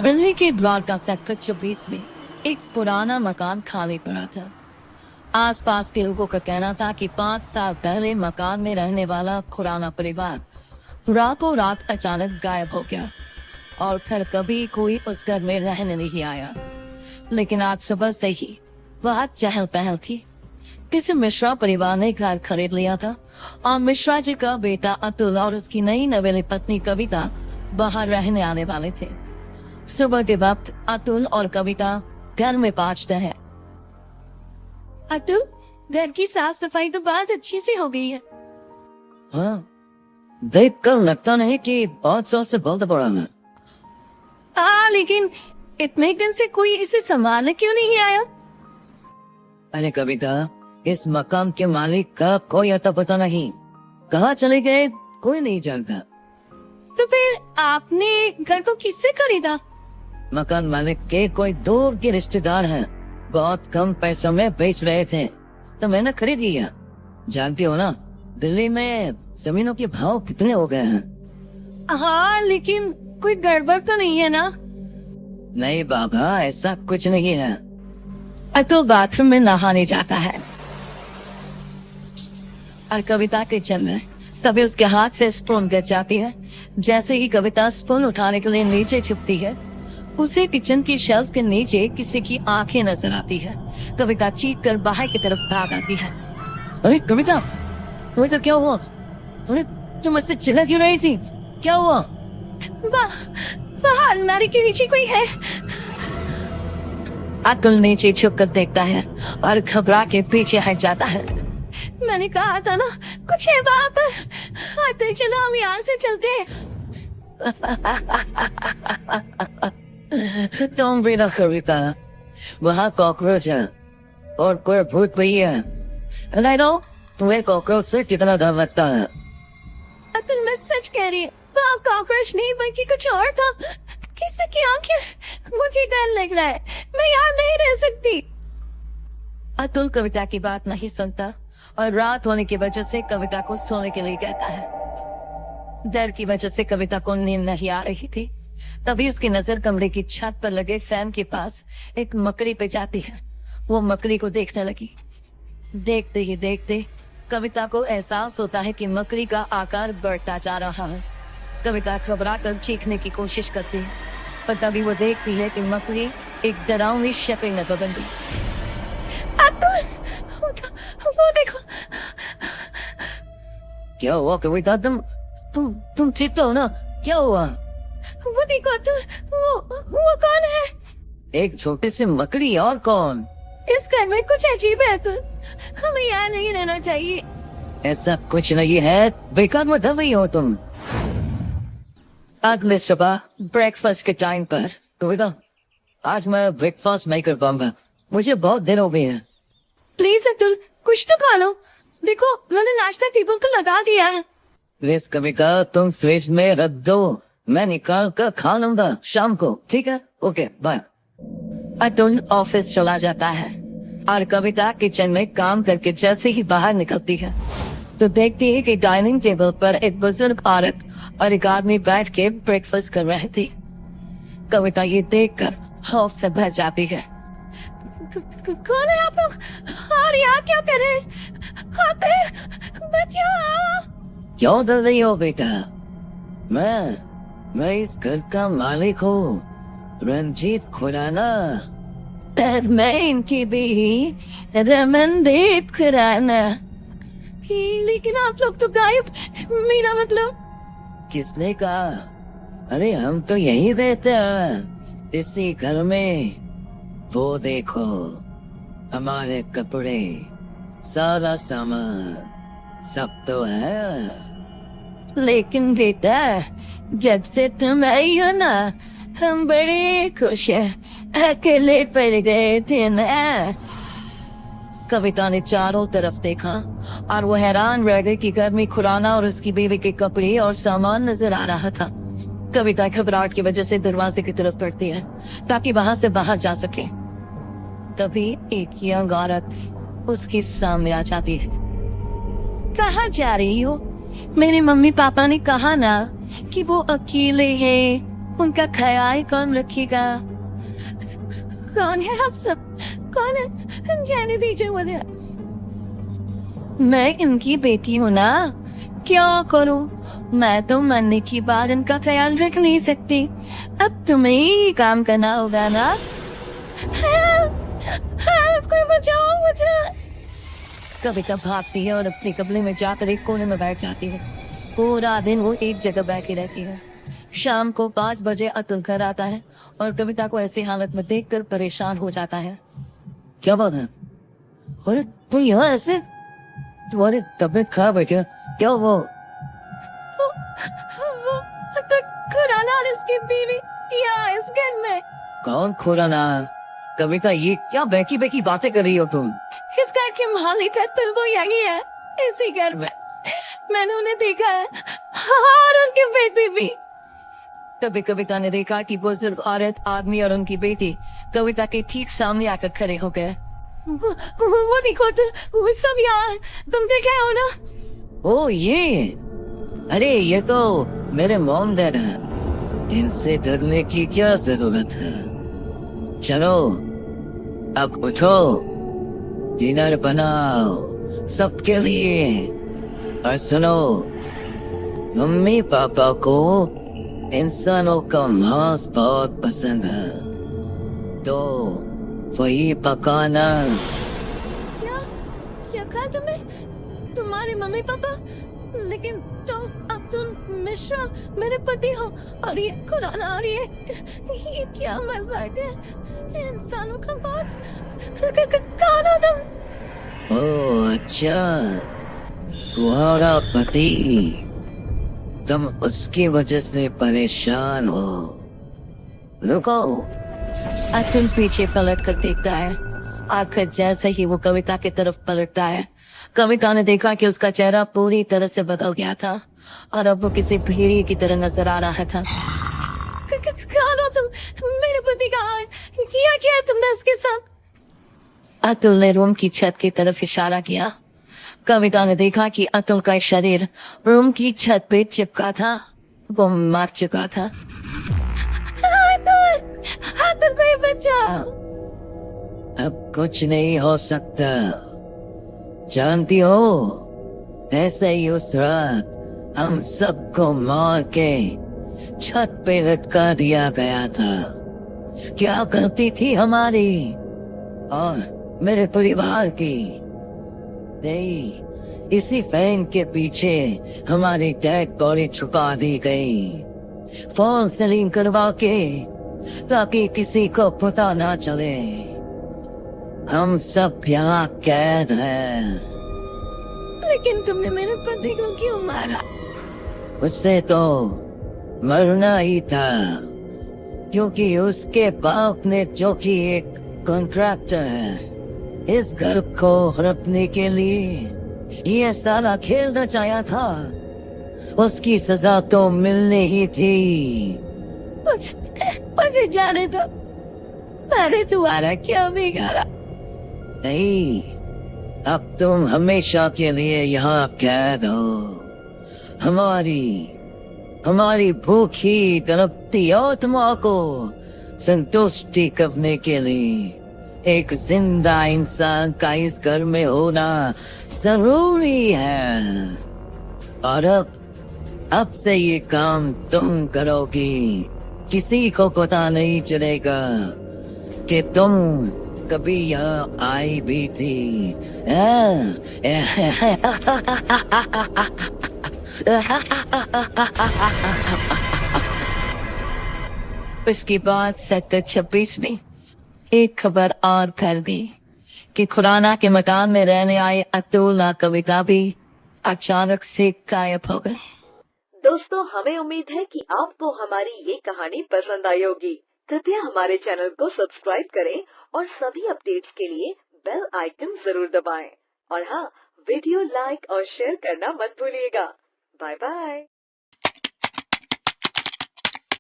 दिल्ली के द्वारका सेक्टर 24 में एक पुराना मकान खाली पड़ा था। आसपास के लोगों का कहना था कि 5 साल पहले मकान में रहने वाला खुराना परिवार रातों रात अचानक गायब हो गया और फिर कभी कोई उस घर में रहने नहीं आया। लेकिन आज सुबह से ही वहाँ चहल पहल थी। किसी मिश्रा परिवार ने घर खरीद लिया था और मिश्रा जी का बेटा अतुल और उसकी नई नवेली पत्नी कविता बाहर रहने आने वाले थे। सुबह के वक्त अतुल और कविता घर में पहुंचते हैं। अतुल, घर की साफ सफाई तो बहुत अच्छी से हो गई है। हाँ, देख कर लगता नहीं कि बहुत सौ से बहुत बड़ा है। लेकिन इतने दिन से कोई इसे संभालने क्यों नहीं आया? अरे कविता, इस मकान के मालिक का कोई अता पता नहीं, कहाँ चले गए कोई नहीं जानता। तो फिर आपने घर को किससे खरीदा? मकान मालिक के कोई दूर के रिश्तेदार हैं, बहुत कम पैसों में बेच रहे थे तो मैंने खरीद लिया। जानती हो ना, दिल्ली में जमीनों के भाव कितने हो गए हैं। हाँ, लेकिन कोई गड़बड़ तो नहीं है ना? नहीं बाबा, ऐसा कुछ नहीं है। अतुल बाथरूम में नहाने जाता है और कविता किचन में। तभी उसके हाथ से स्पून गिर जाती है। जैसे ही कविता स्पून उठाने के लिए नीचे झुकती है, उसे किचन की शेल्फ के नीचे किसी की आंखें नजर आती है। कविता चीख कर बाहर की तरफ भाग आती है। अरे कविता, कविता क्या हुआ? अरे तुम मुझसे चिल्ला क्यों रही थी? क्या हुआ? वहाँ अलमारी के नीचे कोई है। अतुल नीचे झुक कर देखता है और घबरा के पीछे हट जाता है। मैंने कहा था ना, कुछ है वहाँ पर। आते चलो, हम यहाँ से चलते हैं। तुम भी ना कविता, वहाँ कॉकरोच है और कोई भूत भी है। नहीं नो, तुम्हें कॉकरोच से कितना डर लगता है? अतुल, मैं सच कह रही हूँ, वहाँ कॉकरोच नहीं बल्कि कुछ और था। किसी की आंखें। मुझे डर लग रहा है, मैं यहाँ नहीं रह सकती। अतुल कविता की बात नहीं सुनता और रात होने की वजह से कविता को सोने के लिए कहता है। डर की वजह से कविता को नींद नहीं आ रही थी। तभी उसकी नजर कमरे की छत पर लगे फैन के पास एक मकड़ी पे जाती है। वो मकड़ी को देखने लगी। देखते ही देखते कविता को एहसास होता है कि मकड़ी का आकार बढ़ता जा रहा है। कविता घबरा कर चीखने की कोशिश करती है, पर तभी वो देखती है कि मकड़ी एक डरावनी शक्ल में बदल गई। वो देखो। क्या हुआ कविता? तुम ठीक तो हो ना? क्या हुआ? वो देखो तो, वो कौन है? एक छोटी सी मकड़ी, और कौन? इस घर में कुछ अजीब है। तो हमें यहाँ नहीं रहना चाहिए। ऐसा कुछ नहीं है, बेकार मत हुई हो तुम। अगले सुबह ब्रेकफास्ट के टाइम पर कविता, आज मैं ब्रेकफास्ट नहीं कर पाऊंगा, मुझे बहुत दिन हो गए हैं। प्लीज अतुल, कुछ तो खा लो। देखो, मैंने नाश्ता टेबल पर लगा दिया है। प्लीज कविता, तुम फ्रिज में रख दो, मैं निकाल कर खा लूंगा शाम को, ठीक है? Okay, bye. अतुल ऑफिस चला जाता है और कविता किचन में काम करके जैसे ही बाहर निकलती है तो देखती है कि डाइनिंग टेबल पर एक बुजुर्ग औरत और एक आदमी बैठ के ब्रेकफास्ट कर रहे थे। कविता ये देखकर खौफ से भर जाती है। कौन है आप लोग और यहाँ क्या कर रहे हैं? बचाओ! क्यों डर रही हो बेटा? मैं इस घर का मालिक हूँ, रंजीत खुराना। मैं इनकी भी रमनदीप खुराना। लेकिन आप लोग तो गायब। मेरा मतलब? किसने कहा? अरे हम तो यही रहते हैं, इसी घर में। वो देखो, हमारे कपड़े, सारा सामान सब तो है। लेकिन बेटा, जब से तुम आई हो ना, हम बड़े खुश हैं। अकेले पड़ गए थे ना। कविता ने चारों तरफ देखा और वो हैरान रह गई कि घर में खुराना और उसकी बीवी के कपड़े और सामान नजर आ रहा था। कविता घबराहट की वजह से दरवाजे की तरफ बढ़ती है ताकि वहां से बाहर जा सके। तभी एक यंग औरत उसके सामने आ जाती है। कहाँ जा रही हो? मेरे मम्मी पापा ने कहा ना कि वो अकेले हैं, उनका ख्याल कौन रखेगा? कौन है आप सब? कौन है? जाने दीजिए मुझे। मैं इनकी बेटी हूँ ना, क्या करूँ? मैं तो मरने की बाद इनका ख्याल रख नहीं सकती। अब तुम्हें ही काम करना होगा ना। कोई बचाओ मुझे। कविता भागती है और अपने कमरे में जाकर एक कोने में बैठ जाती है। पूरा दिन वो एक जगह बैठी रहती है। शाम को 5 बजे अतुल घर आता है और कविता को ऐसी हालत में देखकर परेशान हो जाता है। क्या बात है? अरे तुम यहाँ ऐसे? तुम्हारी तबीयत खराब है क्या? क्या वो तो खुराना और उसकी बीवी यहाँ इस घर में। कौन खुराना? कविता, ये क्या बेकी बेकी बातें कर रही हो तुम? इस घर की मालिक है, तो वो यही है, इसी घर में। मैंने उन्हें देखा है और उनकी बेटी भी। तभी कविता ने देखा कि बुजुर्ग औरत, आदमी और उनकी बेटी कविता के ठीक सामने आकर खड़े हो गए। वो देखो तो वो सब यहाँ, तुम देखे हो ना? ओ ये, अरे ये तो मेरे मॉम डैड हैं। इनसे डरने की क्या जरूरत है? चलो अब उठो, डिनर बनाओ सबके लिए। और सुनो, मम्मी पापा को इंसानों का मांस बहुत पसंद है, तो वही पकाना। क्या क्या कहा तुमने? तुम्हारे मम्मी पापा? लेकिन तुम अब्दुल मिश्रा मेरे पति हो और ये खुराना आ रही है। ये क्या मजाक है? इंसानों का मांस? कौन हो तुम? ओह अच्छा, तुम्हारा पति, तुम उसकी वजह से परेशान हो। रुको। अतुल पीछे पलट कर देखता है। आखिर जैसे ही वो कविता की तरफ पलटता है, कविता ने देखा कि उसका चेहरा पूरी तरह से बदल गया था और अब वो किसी भेड़िए की तरह नजर आ रहा था। कौन हो तुम? मेरे पति कहाँ है? किया क्या है तुमने उसके साथ? अतुल ने रूम की छत की तरफ इशारा किया। कविता ने देखा कि अतुल का शरीर रूम की छत पे चिपका था। वो मर चुका था। अतुल कोई बचाओ। अब कुछ नहीं हो सकता। जानती हो, ऐसे ही उस रात हम सबको मार के छत पे लटका दिया गया था। क्या गलती थी हमारी और मेरे परिवार की? नहीं, इसी फैन के पीछे हमारी डेड बॉडी छुपा दी गई, फॉल सीलिंग करवा के, ताकि किसी को पता ना चले। हम सब यहाँ कैद हैं। लेकिन तुमने मेरे पति को क्यों मारा? उससे तो मरना ही था, क्योंकि उसके बाप ने, जो कि एक कॉन्ट्रैक्टर है, इस घर को हड़पने के लिए ये सारा खेल रचाया था। उसकी सजा तो मिलने ही थी। मुझे जाने दो, मैंने तुम्हारा क्या बिगाड़ा? नहीं, अब तुम हमेशा के लिए यहाँ कैद हो। हमारी भूखी तड़पती आत्मा को संतुष्टि करने के लिए एक जिंदा इंसान का इस घर में होना जरूरी है। और अब से ये काम तुम करोगी। किसी को पता नहीं चलेगा कि तुम कभी यहाँ आई भी थी। उसके बाद सेक्टर 26 में एक खबर और फैल गई कि खुराना के मकान में रहने आए अतुल और कविता भी अचानक से गायब हो गए। दोस्तों, हमें उम्मीद है कि आपको हमारी ये कहानी पसंद आई होगी। कृपया हमारे चैनल को सब्सक्राइब करें और सभी अपडेट्स के लिए बेल आइकन जरूर दबाएं। और हाँ, वीडियो लाइक और शेयर करना मत भूलिएगा। Bye bye.